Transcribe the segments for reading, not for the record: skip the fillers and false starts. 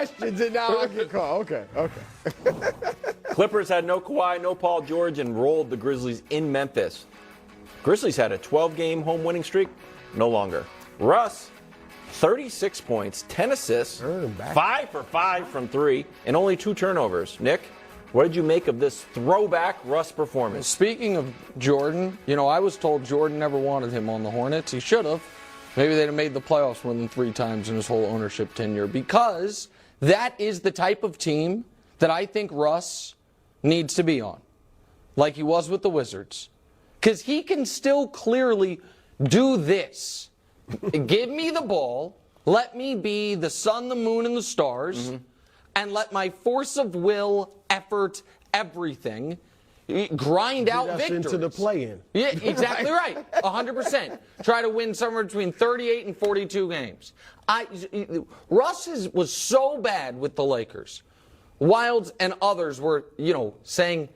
questions and now I get called. Okay. Clippers had no Kawhi, no Paul George, and rolled the Grizzlies in Memphis. Grizzlies had a 12-game home winning streak. No longer. Russ, 36 points, 10 assists, 5 for 5 from 3, and only 2 turnovers. Nick, what did you make of this throwback Russ performance? Speaking of Jordan, I was told Jordan never wanted him on the Hornets. He should have. Maybe they'd have made the playoffs more than 3 times in his whole ownership tenure, because that is the type of team that I think Russ needs to be on, like he was with the Wizards. Because he can still clearly do this. Give me the ball, let me be the sun, the moon, and the stars, and let my force of will, effort, everything grind out victories. Into the play-in. Yeah, exactly right. 100%. Try to win somewhere between 38 and 42 games. Russ was so bad with the Lakers. Wilds and others were, saying,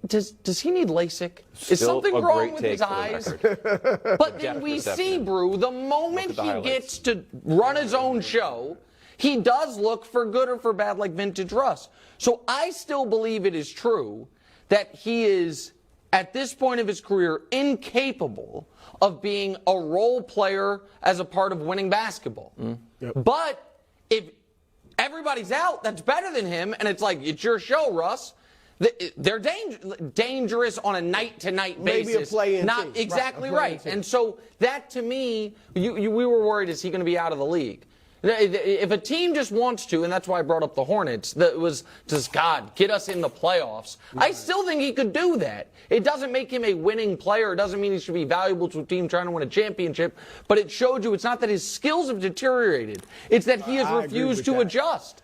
does he need LASIK? Is something wrong with his eyes? But then we see, Brew, the moment he gets to run his own show, he does look for good or for bad like vintage Russ. So I still believe it is true that he is, at this point of his career, incapable of being a role player as a part of winning basketball. Yep. But if everybody's out that's better than him, and it's like, it's your show, Russ, they're dangerous on a night-to-night basis. Maybe a play-in Not team. exactly right. And so that, to me, we were worried, is he going to be out of the league? If a team just wants to, and that's why I brought up the Hornets, that was just, God, get us in the playoffs. I still think he could do that. It doesn't make him a winning player. It doesn't mean he should be valuable to a team trying to win a championship. But it showed you it's not that his skills have deteriorated. It's that he has refused to adjust.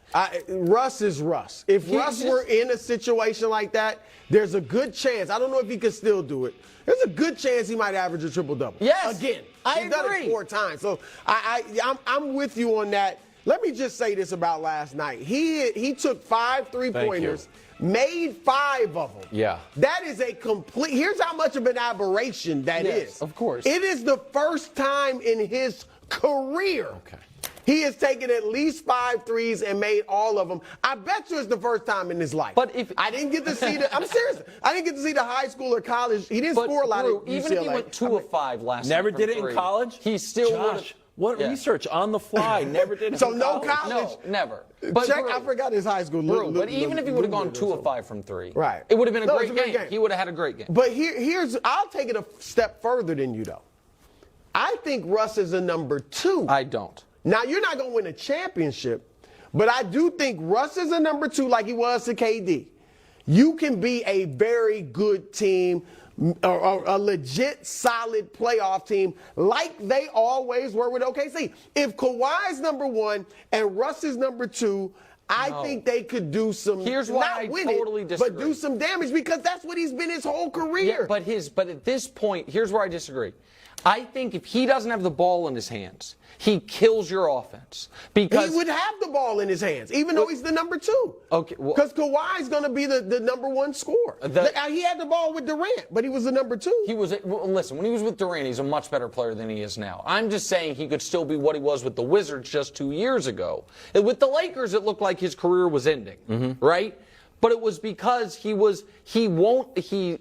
Russ is Russ. If Russ were in a situation like that, there's a good chance. I don't know if he could still do it. There's a good chance he might average a triple-double. Yes. Again. I He's done it 4 times. So I'm with you on that. Let me just say this about last night. He took 5 3-pointers, made 5 of them. Yeah. That is a complete – here's how much of an aberration that is. Of course. It is the first time in his career he has taken at least 5 threes and made all of them. I bet you it's the first time in his life. But if I didn't get to see I'm serious. I didn't get to see the high school or college. He didn't score a lot of UCLA. Even if he went 2 of 5 last night. Never did it in college? He still Josh, what research on the fly? Never did it So in no college? college? No, never. But I forgot his high school. But even if he would have gone 2 of 5 from 3, right, it would have been a great game. He would have had a great game. But I'll take it a step further than you, though. I think Russ is a number 2. I don't. Now, you're not going to win a championship, but I do think Russ is a number 2 like he was to KD. You can be a very good team, or a legit, solid playoff team like they always were with OKC. If Kawhi's number 1 and Russ is number 2, I think they could do some, Here's why not I win totally it, disagree. but do some damage, because that's what he's been his whole career. Yeah, but at this point, here's where I disagree. I think if he doesn't have the ball in his hands, he kills your offense. Because he would have the ball in his hands, even though he's the number 2. Okay, because Kawhi's going to be the number 1 scorer. He had the ball with Durant, but he was the number 2. Listen, when he was with Durant, he's a much better player than he is now. I'm just saying he could still be what he was with the Wizards just 2 years ago. And with the Lakers, it looked like his career was ending, right? But it was because he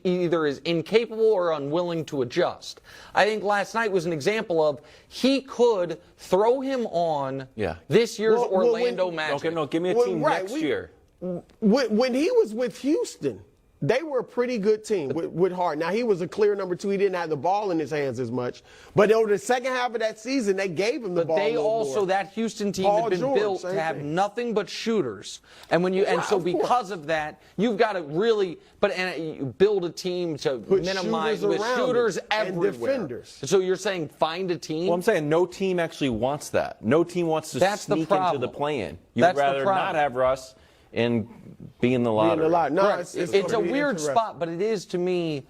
either is incapable or unwilling to adjust. I think last night was an example of he could throw him on this year's Orlando Magic. Okay, no, give me a team next year. When he was with Houston, they were a pretty good team with Hart. Now, he was a clear number 2. He didn't have the ball in his hands as much. But over the second half of that season, they gave him the ball. But they also, that Houston team had been built to have nothing but shooters. And so because of that, you've got to really build a team to minimize with shooters everywhere. And defenders. So you're saying find a team? Well, I'm saying no team actually wants that. No team wants to sneak into the play-in. You'd rather not have Russ and be in the lottery. No, it's a weird spot, but it is, to me,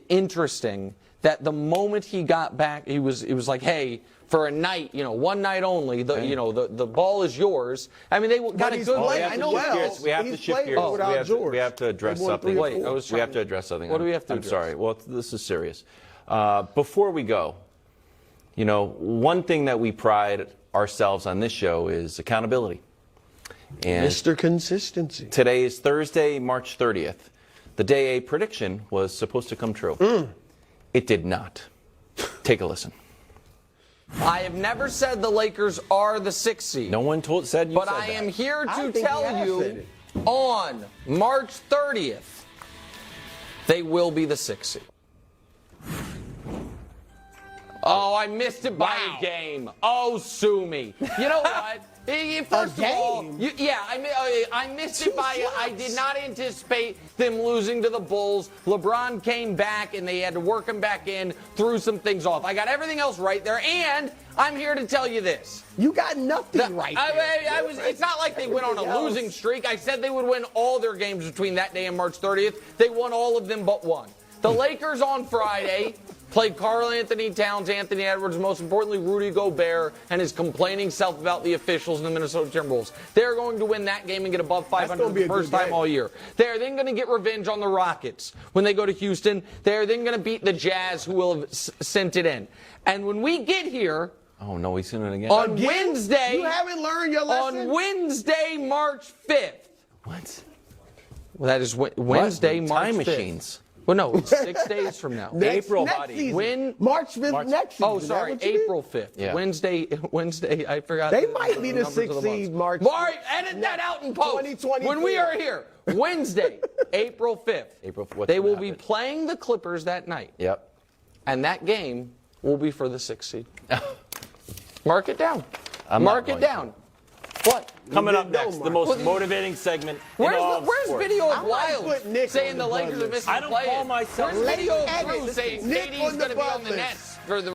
interesting that the moment he got back, it was like, hey, for a night, one night only, the ball is yours. I mean, they got a good play. I know. We have to shift gears. We have to address something. We have to address something. What do we have to address? I'm sorry. Well, this is serious. Before we go, one thing that we pride ourselves on this show is accountability. And Mr. Consistency. today is Thursday, March 30th, the day a prediction was supposed to come true. It did not. Take a listen. I have never said the Lakers are the 6th seed. No one said you But said I that. am here I to think tell you have said you it. on March 30th, they will be the 6th seed. Oh, I missed it by a game. Oh, sue me. You know what? First of all, game? I missed it by. I did not anticipate them losing to the Bulls. LeBron came back, and they had to work him back in, threw some things off. I got everything else right there, and I'm here to tell you this. You got nothing right there. It's not like they went on a losing streak. I said they would win all their games between that day and March 30th. They won all of them but one. The Lakers on Friday played Karl Anthony Towns, Anthony Edwards, most importantly Rudy Gobert, and his complaining self about the officials in the Minnesota Timberwolves. They're going to win that game and get above 500 for the first time all year. They're then going to get revenge on the Rockets when they go to Houston. They're then going to beat the Jazz, who will have sent it in. And when we get here, Oh, no, he's in it again. on Wednesday, You haven't learned your lesson? on Wednesday, March 5th. What? Well, that is Wednesday, What? March 5th. Time machines. Well, no, it's 6 days from now. April, next buddy. season. When- March 5th next season. Oh, Is that sorry, what you mean? April 5th. Yeah. Wednesday, I forgot. They might be the numbers of 6th months. seed March. All right, edit that out in post. 2024. When we are here, Wednesday, April 5th, what's they gonna will be happen? playing the Clippers that night. Yep. And that game will be for the 6th seed. Mark it down. I'm not Mark it going down. What? Coming up didn't know, next, the Mark. most motivating segment in all of Where's sports. video I of might Wild put Nick saying on the the Lakers are Butlers. missing I don't players? call myself- Where's video of Edit. Drew saying Nick KD's on the going to be on the Butlers. Nets for the